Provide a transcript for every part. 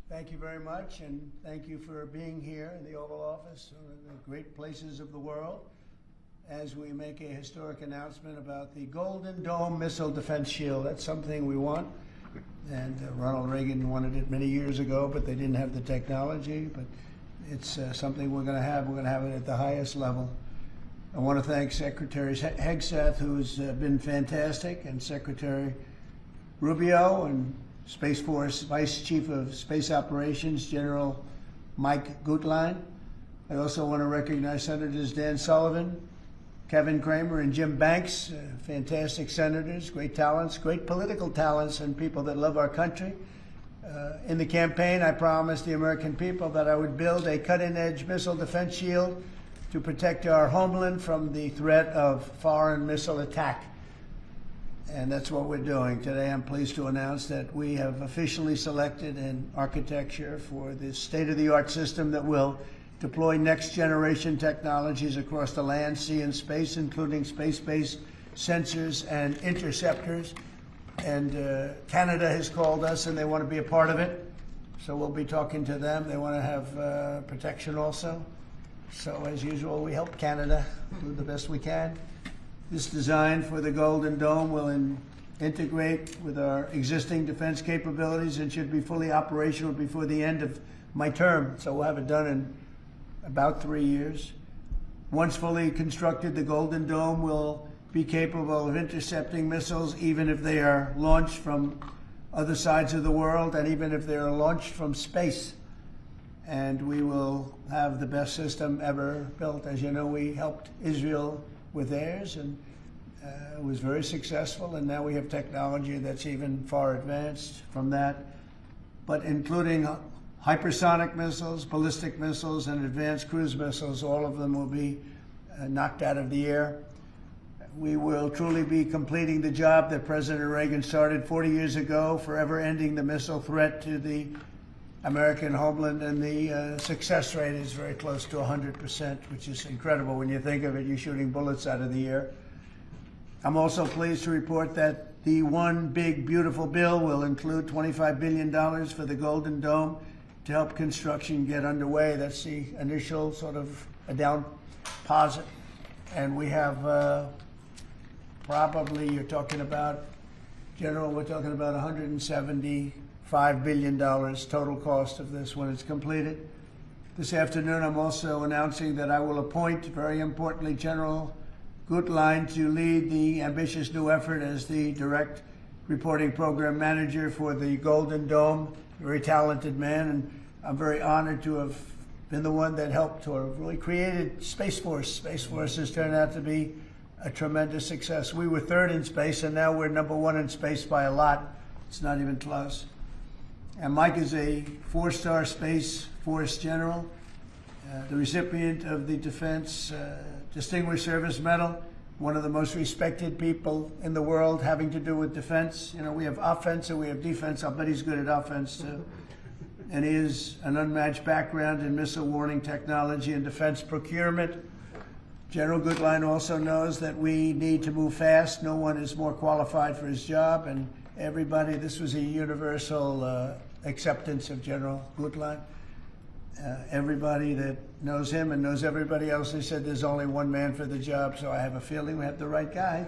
Thank you very much, and thank you for being here in the Oval Office, one of the great places of the world, as we make a historic announcement about the Golden Dome Missile Defense Shield. That's something we want, and Ronald Reagan wanted it many years ago, but they didn't have the technology. But it's something we're going to have. We're going to have it at the highest level. I want to thank Secretary Hegseth, who's been fantastic, and Secretary Rubio, and Space Force Vice Chief of Space Operations, General Mike Gutlein. I also want to recognize Senators Dan Sullivan, Kevin Cramer, and Jim Banks, fantastic senators, great talents, great political talents, and people that love our country. In the campaign, I promised the American people that I would build a cutting-edge missile defense shield to protect our homeland from the threat of foreign missile attack. And that's what we're doing. Today, I'm pleased to announce that we have officially selected an architecture for this state-of-the-art system that will deploy next-generation technologies across the land, sea, and space, including space-based sensors and interceptors. And Canada has called us, and they want to be a part of it. So we'll be talking to them. They want to have protection also. So as usual, we help Canada do the best we can. This design for the Golden Dome will integrate with our existing defense capabilities and should be fully operational before the end of my term. So we'll have it done in about 3 years. Once fully constructed, the Golden Dome will be capable of intercepting missiles even if they are launched from other sides of the world and even if they are launched from space. And we will have the best system ever built. As you know, we helped Israel with theirs, and it was very successful, and now we have technology that's even far advanced from that, but including hypersonic missiles, ballistic missiles, and advanced cruise missiles. All of them will be knocked out of the air. We will truly be completing the job that President Reagan started 40 years ago, forever ending the missile threat to the American homeland, and the success rate is very close to 100%, which is incredible when you think of it. You're shooting bullets out of the air. I'm also pleased to report that the One Big Beautiful Bill will include $25 billion for the Golden Dome to help construction get underway. That's the initial sort of a down deposit. And we have probably, you're talking about, General, we're talking about $175 billion total cost of this when it's completed. This afternoon, I'm also announcing that I will appoint, very importantly, General Gutlein to lead the ambitious new effort as the direct reporting program manager for the Golden Dome. Very talented man, and I'm very honored to have been the one that helped or really created Space Force. Space Force has turned out to be a tremendous success. We were third in space, and now we're #1 in space by a lot. It's not even close. And Mike is a 4-star Space Force general, the recipient of the Defense Distinguished Service Medal, one of the most respected people in the world having to do with defense. You know, we have offense and we have defense. I'll bet he's good at offense too. And he has an unmatched background in missile warning technology and defense procurement. General Gutlein also knows that we need to move fast. No one is more qualified for his job, and everybody, this was a universal acceptance of General Gutlein. Everybody that knows him and knows everybody else, they said there's only one man for the job, so I have a feeling we have the right guy.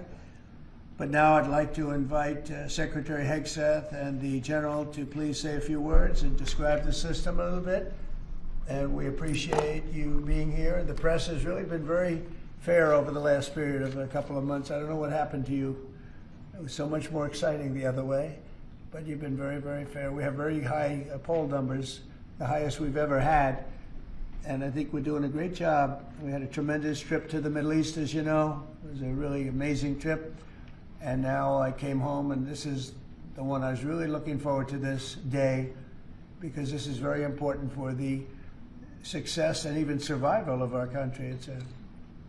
But now I'd like to invite Secretary Hegseth and the General to please say a few words and describe the system a little bit. And we appreciate you being here. The press has really been very fair over the last period of a couple of months. I don't know what happened to you. It was so much more exciting the other way, but you've been very, very fair. We have very high poll numbers, the highest we've ever had, and I think we're doing a great job. We had a tremendous trip to the Middle East, as you know. It was a really amazing trip, and now I came home, and this is the one I was really looking forward to this day, because this is very important for the success and even survival of our country. It's a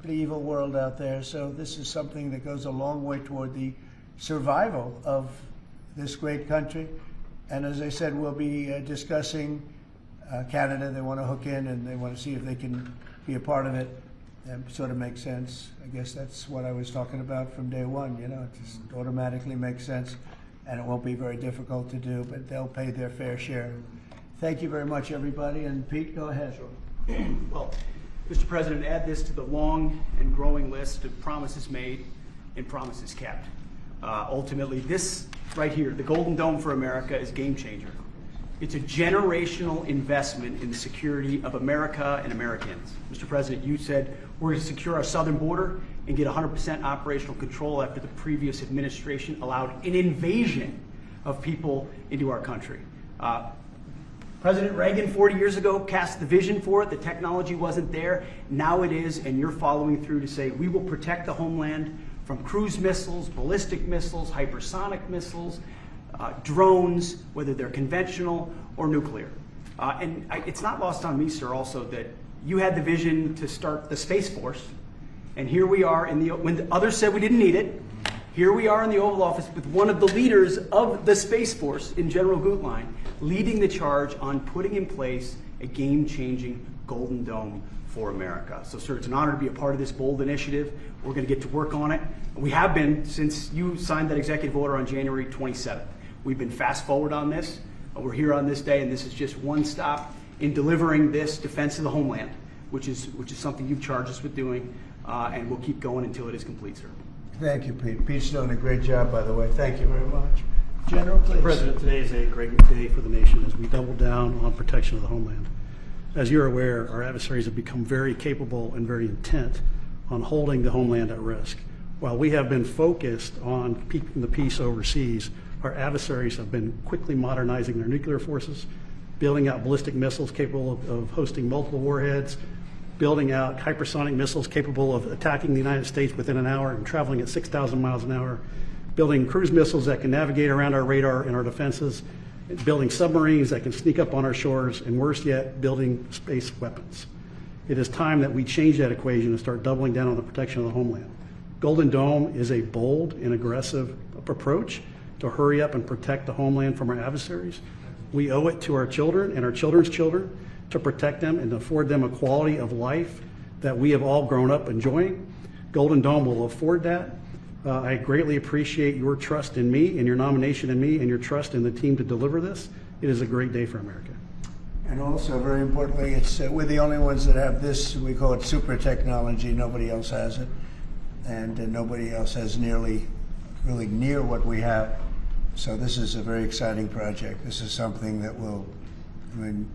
pretty evil world out there, so this is something that goes a long way toward the survival of this great country. And as I said, we'll be discussing Canada. They want to hook in and they want to see if they can be a part of it. That sort of makes sense. I guess that's what I was talking about from day one. You know, it just automatically makes sense, and it won't be very difficult to do, but they'll pay their fair share. Thank you very much, everybody. And Pete, go ahead. Sure. Well, Mr. President, add this to the long and growing list of promises made and promises kept. Ultimately, this right here, the Golden Dome for America, is a game changer. It's a generational investment in the security of America and Americans. Mr. President, you said we're going to secure our southern border and get 100% operational control after the previous administration allowed an invasion of people into our country. President Reagan 40 years ago cast the vision for it. The technology wasn't there. Now it is, and you're following through to say we will protect the homeland from cruise missiles, ballistic missiles, hypersonic missiles, drones, whether they're conventional or nuclear. It's not lost on me, sir, also that you had the vision to start the Space Force, and here we are when the others said we didn't need it. Here we are in the Oval Office with one of the leaders of the Space Force in General Gutlein leading the charge on putting in place a game-changing Golden Dome for America. So, sir, it's an honor to be a part of this bold initiative. We're going to get to work on it. We have been since you signed that executive order on January 27th. We've been fast forward on this. We're here on this day, and this is just one stop in delivering this defense of the homeland, which is something you've charged us with doing, and we'll keep going until it is complete, sir. Thank you, Pete. Pete's doing a great job, by the way. Thank you very much. General, please. Mr. President, today is a great day for the nation as we double down on protection of the homeland. As you're aware, our adversaries have become very capable and very intent on holding the homeland at risk. While we have been focused on keeping the peace overseas, our adversaries have been quickly modernizing their nuclear forces, building out ballistic missiles capable of hosting multiple warheads, building out hypersonic missiles capable of attacking the United States within an hour and traveling at 6,000 miles an hour, building cruise missiles that can navigate around our radar and our defenses, building submarines that can sneak up on our shores, and worse yet, building space weapons. It is time that we change that equation and start doubling down on the protection of the homeland. Golden Dome is a bold and aggressive approach to hurry up and protect the homeland from our adversaries. We owe it to our children and our children's children to protect them and afford them a quality of life that we have all grown up enjoying. Golden Dome will afford that. I greatly appreciate your trust in me and your nomination in me and your trust in the team to deliver this. It is a great day for America. And also, very importantly, it's we're the only ones that have this. We call it super technology. Nobody else has it, and nobody else has really near what we have. So this is a very exciting project. This is something that will, I mean,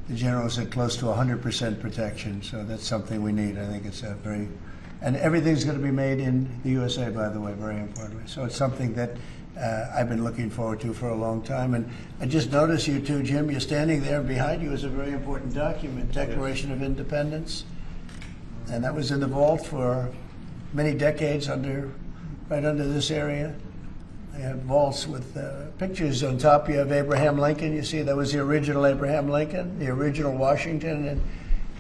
the general said close to 100% protection. So that's something we need. I think it's a very, and everything's going to be made in the USA, by the way, very importantly. So it's something that I've been looking forward to for a long time. And I just noticed you too, Jim, you're standing there, and behind you is a very important document, Declaration of Independence. And that was in the vault for many decades right under this area. They have vaults with pictures on top. You have Abraham Lincoln. You see that was the original Abraham Lincoln, the original Washington.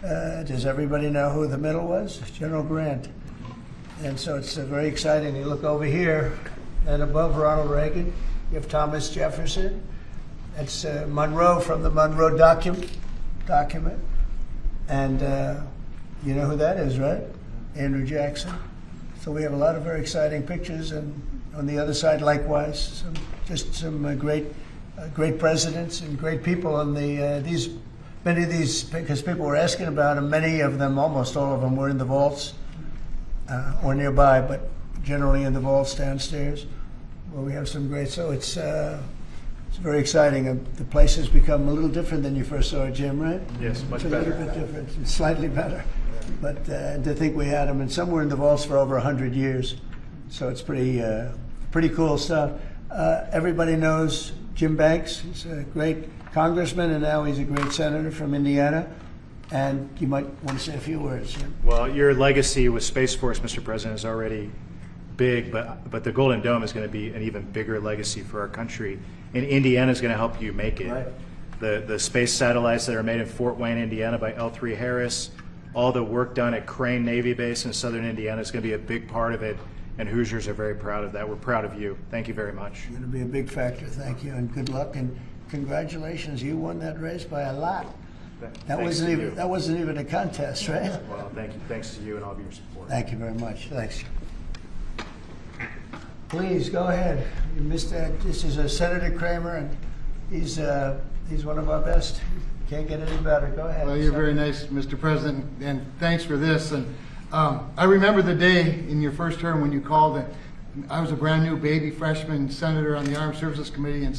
And does everybody know who the middle was? General Grant. And so it's very exciting. You look over here, and above Ronald Reagan, you have Thomas Jefferson. That's Monroe from the Monroe document. And you know who that is, right? Andrew Jackson. So we have a lot of very exciting pictures, and on the other side, likewise, some great presidents and great people. And many of these, because people were asking about them, many of them, almost all of them, were in the vaults or nearby, but generally in the vaults downstairs, where we have some great. So it's very exciting. The place has become a little different than you first saw it, Jim, right? Yes, much better. better. A little bit different, it's slightly better. But to think we had them, and some were in the vaults for over 100 years. So it's pretty cool stuff. Everybody knows Jim Banks. He's a great congressman, and now he's a great senator from Indiana. And you might want to say a few words, Jim. Well, your legacy with Space Force, Mr. President, is already big, but the Golden Dome is going to be an even bigger legacy for our country. And Indiana is going to help you make it. Right. The space satellites that are made in Fort Wayne, Indiana by L3 Harris, all the work done at Crane Navy Base in southern Indiana is going to be a big part of it. And Hoosiers are very proud of that. We're proud of you. Thank you very much. You're going to be a big factor. Thank you, and good luck, and congratulations. You won that race by a lot. That wasn't even a contest, right? Well, thank you. Thanks to you and all of your support. Thank you very much. Thanks. Please go ahead. This is Senator Kramer, and he's one of our best. Can't get any better. Go ahead. Well, you're very nice, Mr. President, and thanks for this. And I remember the day in your first term when you called, and I was a brand new baby freshman senator on the Armed Services Committee, and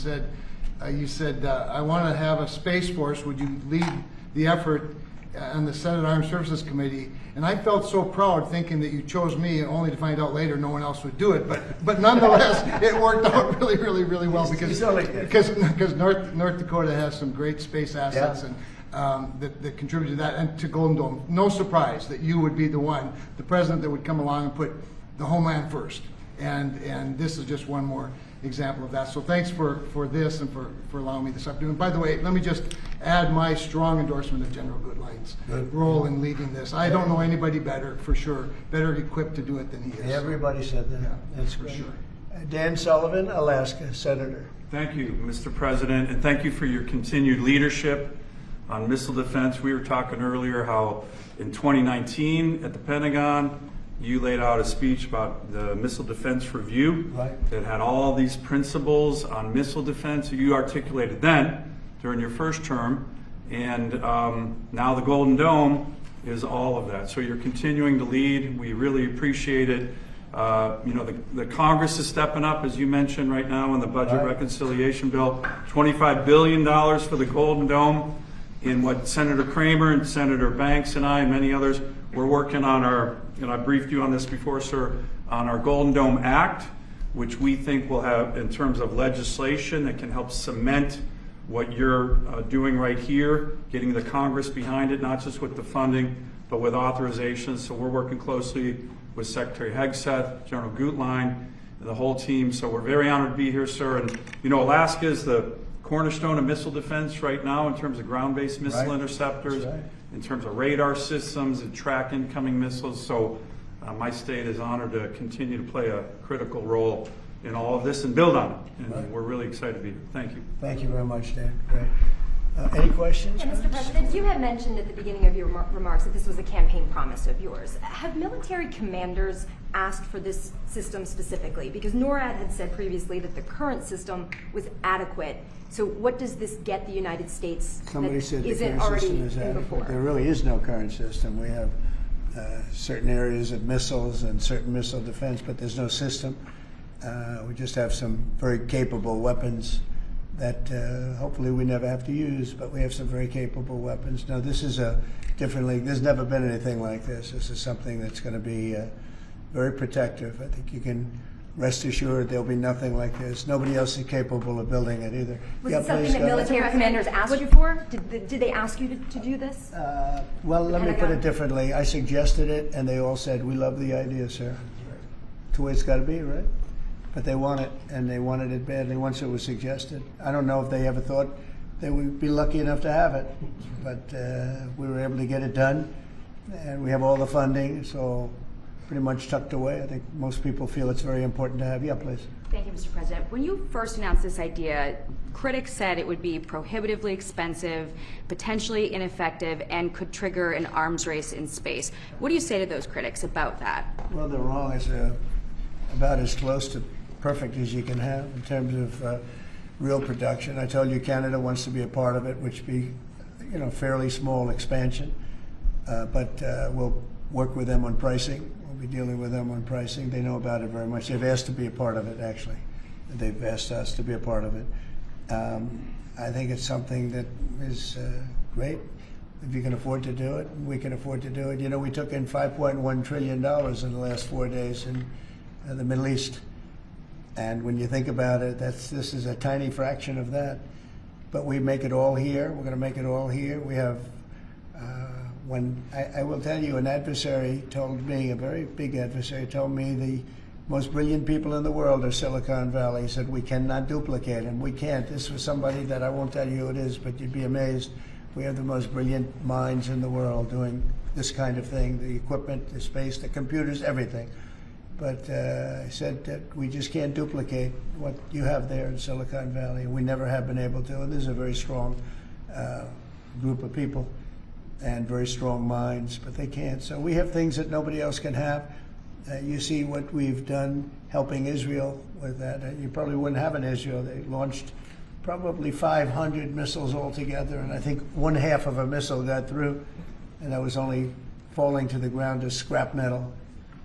you said, I want to have a Space Force. Would you lead the effort on the Senate Armed Services Committee? And I felt so proud thinking that you chose me, only to find out later no one else would do it. But nonetheless, it worked out really, really, really well because North Dakota has some great space assets, and that contribute to that and to Golden Dome. No surprise that you would be the president that would come along and put the homeland first. And this is just one more example of that. So thanks for this and for allowing me this opportunity. And by the way, let me just add my strong endorsement of General Goodline's role in leading this. I don't know anybody better, for sure, better equipped to do it than he is. Everybody said that. Yeah, That's for great. sure. Dan Sullivan, Alaska, Senator. Thank you, Mr. President, and thank you for your continued leadership on missile defense. We were talking earlier how in 2019 at the Pentagon, you laid out a speech about the Missile Defense Review that had all these principles on missile defense that you articulated then during your first term, and now the Golden Dome is all of that. So you're continuing to lead. We really appreciate it. You know, the Congress is stepping up, as you mentioned right now in the budget reconciliation bill, $25 billion for the Golden Dome. In what Senator Kramer and Senator Banks and I and many others, we're working on our, I briefed you on this before, sir, on our Golden Dome Act, which we think will have, in terms of legislation that can help cement what you're doing right here, getting the Congress behind it, not just with the funding, but with authorizations. So we're working closely with Secretary Hegseth, General Gutlein, the whole team. So we're very honored to be here, sir. And you know, Alaska is the cornerstone of missile defense right now in terms of ground-based missile interceptors, in terms of radar systems and track incoming missiles. So my state is honored to continue to play a critical role in all of this and build on it. And we're really excited to be here. Thank you. Thank you very much, Dan. Great. Any questions? Yeah, Mr. President, you had mentioned at the beginning of your remarks that this was a campaign promise of yours. Have military commanders asked for this system specifically? Because NORAD had said previously that the current system was adequate. So what does this get the United States Somebody said the isn't current already system is in adequate. before? There really is no current system. We have certain areas of missiles and certain missile defense, but there's no system. We just have some very capable weapons that hopefully we never have to use, but we have some very capable weapons. Now, this is a different league. There's never been anything like this. This is something that's going to be very protective. I think you can rest assured there'll be nothing like this. Nobody else is capable of building it either. Was it something that military commanders asked you for? Did they ask you to do this? Well, let me put it differently. I suggested it, and they all said, "We love the idea, sir." That's the way it's got to be, right? But they want it, and they wanted it badly once it was suggested. I don't know if they ever thought they would be lucky enough to have it, but we were able to get it done, and we have all the funding, so pretty much tucked away. I think most people feel it's very important to have. Yeah, please. Thank you, Mr. President. When you first announced this idea, critics said it would be prohibitively expensive, potentially ineffective, and could trigger an arms race in space. What do you say to those critics about that? Well, they're wrong. It's about as close to perfect as you can have in terms of real production. I told you Canada wants to be a part of it, which be, you know, fairly small expansion, but we'll work with them on pricing. We'll be dealing with them on pricing. They know about it very much. They've asked to be a part of it, actually. They've asked us to be a part of it. I think it's something that is great. If you can afford to do it, we can afford to do it. You know, we took in $5.1 trillion in the last 4 days in the Middle East. And when you think about it, this is a tiny fraction of that. But we make it all here. We're going to make it all here. We have, I will tell you, an adversary told me, a very big adversary told me the most brilliant people in the world are Silicon Valley. He said, we cannot duplicate him. We can't. This was somebody that I won't tell you who it is, but you'd be amazed. We have the most brilliant minds in the world doing this kind of thing, the equipment, the space, the computers, everything. But I said that we just can't duplicate what you have there in Silicon Valley. We never have been able to, and this is a very strong group of people and very strong minds, but they can't. So we have things that nobody else can have. You see what we've done helping Israel with that. You probably wouldn't have an Israel. They launched probably 500 missiles altogether, and I think 1/2 of a missile got through, and that was only falling to the ground as scrap metal.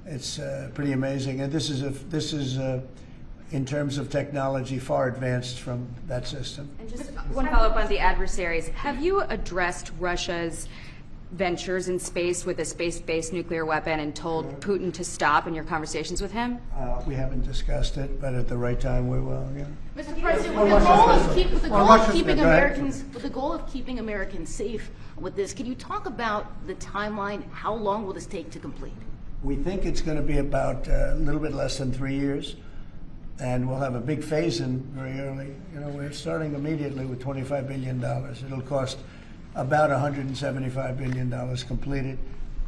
It's pretty amazing, and this is in terms of technology far advanced from that system. And just one follow-up on the adversaries. Have you addressed Russia's ventures in space with a space-based nuclear weapon and told Putin to stop in your conversations with him? We haven't discussed it, but at the right time we will. Yeah. Mr. President, with the goal of keeping Americans safe with this, can you talk about the timeline? How long will this take to complete? We think it's going to be about a little bit less than 3 years, and we'll have a big phase-in very early. You know, we're starting immediately with $25 billion. It'll cost about $175 billion completed,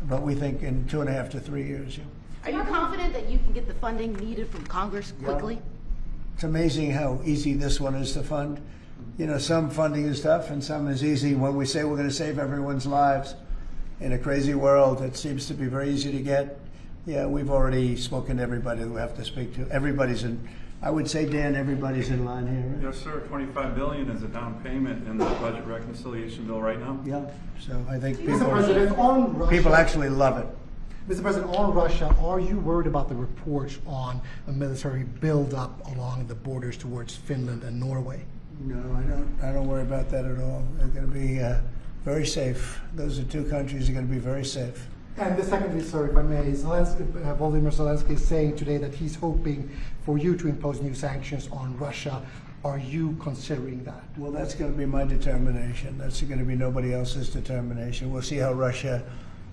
but we think in 2.5 to 3 years. Yeah. Are you confident that you can get the funding needed from Congress quickly? It's amazing how easy this one is to fund. You know, some funding is tough and some is easy. When we say we're going to save everyone's lives in a crazy world, it seems to be very easy to get. Yeah, we've already spoken to everybody that we have to speak to. Everybody's in, I would say, Dan, everybody's in line here. Right? Yes, sir. $25 billion is a down payment in the budget reconciliation bill right now. Yeah, so I think Mr. President, on Russia, people actually love it. Mr. President, on Russia, are you worried about the reports on a military buildup along the borders towards Finland and Norway? No, I don't worry about that at all. They're going to be very safe. Those are two countries that are going to be very safe. And the secondly, sir, if I may, Vladimir Zelensky is saying today that he's hoping for you to impose new sanctions on Russia. Are you considering that? Well, that's going to be my determination. That's going to be nobody else's determination. We'll see how Russia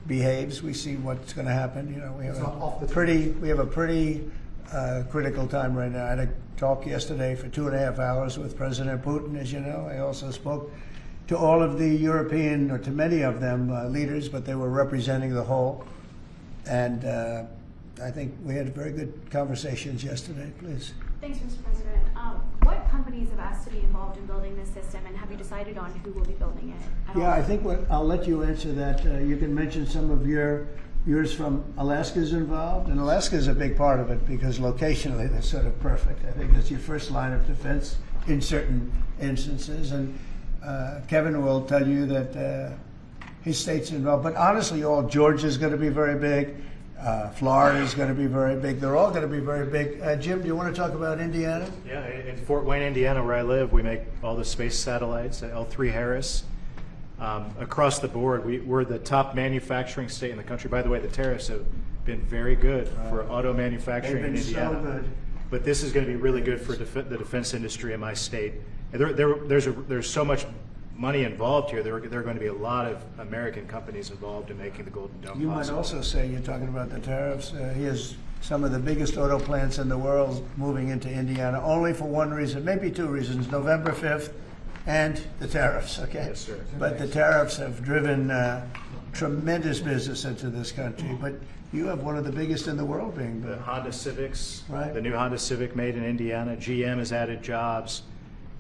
behaves. We see what's going to happen. You know, we have a pretty critical time right now. I had a talk yesterday for 2.5 hours with President Putin, as you know. I also spoke to all of the European, or to many of them, leaders, but they were representing the whole. And I think we had very good conversations yesterday. Please. Thanks, Mr. President. What companies have asked to be involved in building this system, and have you decided on who will be building it? Yeah, I think I'll let you answer that. You can mention some of yours from Alaska's involved, and Alaska's a big part of it because locationally they're sort of perfect. I think that's your first line of defense in certain instances, and Kevin will tell you that his state's involved. But honestly, Georgia's going to be very big. Florida's going to be very big. They're all going to be very big. Jim, do you want to talk about Indiana? Yeah, in Fort Wayne, Indiana, where I live, we make all the space satellites at L3 Harris. Across the board, we're the top manufacturing state in the country. By the way, the tariffs have been very good for auto manufacturing in Indiana. So good. But this is going to be really good for the defense industry in my state. And there's so much money involved here. There are going to be a lot of American companies involved in making the Golden Dome You possible. might also say, you're talking about the tariffs, here's some of the biggest auto plants in the world moving into Indiana, only for one reason, maybe two reasons, November 5th and the tariffs, okay? Yes, sir. But the tariffs have driven tremendous business into this country, but you have one of the biggest in the world being built. The Honda Civics, Right. the new Honda Civic made in Indiana. GM has added jobs.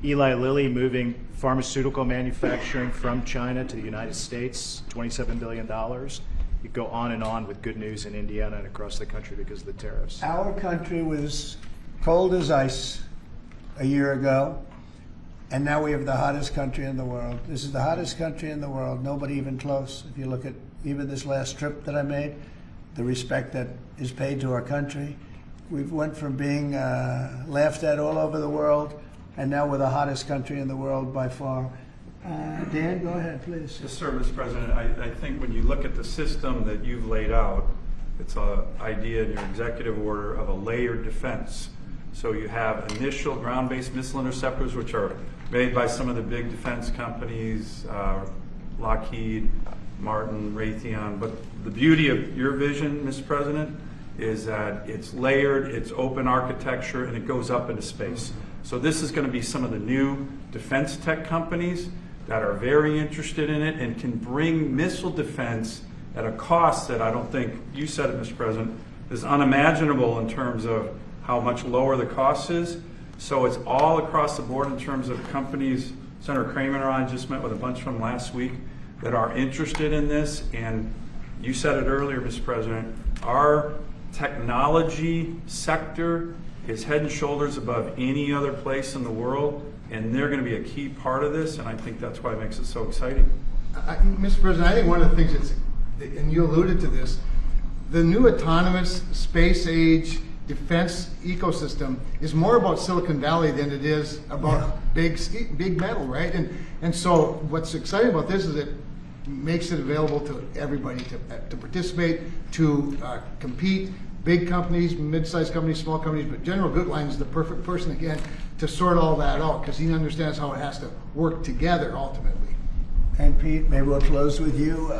Eli Lilly moving pharmaceutical manufacturing from China to the United States, $27 billion. You go on and on with good news in Indiana and across the country because of the tariffs. Our country was cold as ice a year ago, and now we have the hottest country in the world. This is the hottest country in the world, nobody even close. If you look at even this last trip that I made, the respect that is paid to our country. We've went from being laughed at all over the world, and now we're the hottest country in the world by far. Dan, go ahead, please. Yes, sir, Mr. President. I think when you look at the system that you've laid out, it's an idea in your executive order of a layered defense. So you have initial ground-based missile interceptors, which are made by some of the big defense companies, Lockheed, Martin, Raytheon. But the beauty of your vision, Mr. President, is that it's layered, it's open architecture, and it goes up into space. So this is going to be some of the new defense tech companies that are very interested in it and can bring missile defense at a cost that I don't think, you said it, Mr. President, is unimaginable in terms of how much lower the cost is. So it's all across the board in terms of companies Senator Kramer and I just met with a bunch of them last week that are interested in this. And you said it earlier, Mr. President, our technology sector is head and shoulders above any other place in the world, and they're going to be a key part of this, and I think that's why it makes it so exciting. Mr. President, I think one of the things that's, and you alluded to this, the new autonomous space age defense ecosystem is more about Silicon Valley than it is about big metal, right? And so what's exciting about this is it makes it available to everybody to participate, to compete. Big companies, mid-sized companies, small companies, but General Gutlein is the perfect person, again, to sort all that out, because he understands how it has to work together ultimately. And Pete, maybe we'll close with you.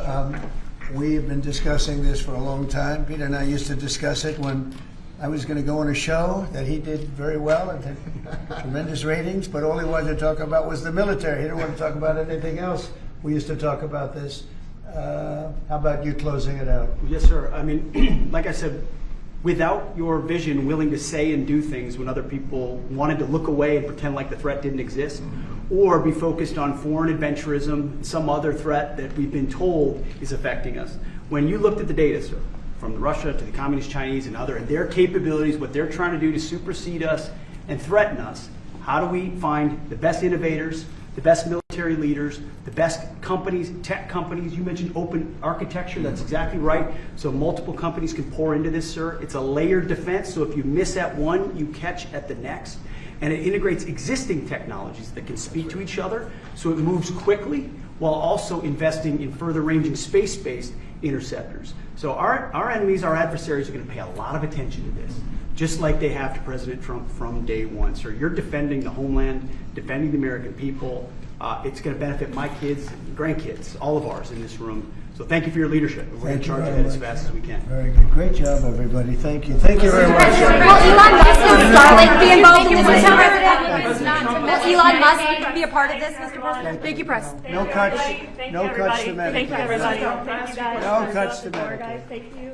We have been discussing this for a long time. Pete and I used to discuss it when I was going to go on a show that he did very well and had tremendous ratings, but all he wanted to talk about was the military. He didn't want to talk about anything else. We used to talk about this. How about you closing it out? Yes, sir. I mean, like I said, without your vision, willing to say and do things when other people wanted to look away and pretend like the threat didn't exist, or be focused on foreign adventurism, some other threat that we've been told is affecting us. When you looked at the data, sir, from Russia to the Communist Chinese and their capabilities, what they're trying to do to supersede us and threaten us, how do we find the best innovators, the best military leaders, the best companies, tech companies? You mentioned open architecture, that's exactly right. So multiple companies can pour into this, sir. It's a layered defense, so if you miss at one, you catch at the next. And it integrates existing technologies that can speak to each other, so it moves quickly while also investing in further ranging space-based interceptors. So our enemies, our adversaries, are going to pay a lot of attention to this, just like they have to President Trump from day one. Sir, you're defending the homeland, defending the American people. It's going to benefit my kids, grandkids, all of ours in this room. So thank you for your leadership. We're going to charge ahead as fast as we can. Very good. Great job, everybody. Thank you. Thank you very much. Will Elon Musk be involved in this? Will Elon Musk be a part of this, Mr. President? Thank you, Press. No cuts. No cuts to men. Thank you, everybody. Thank you, guys. No cuts to men. Thank you.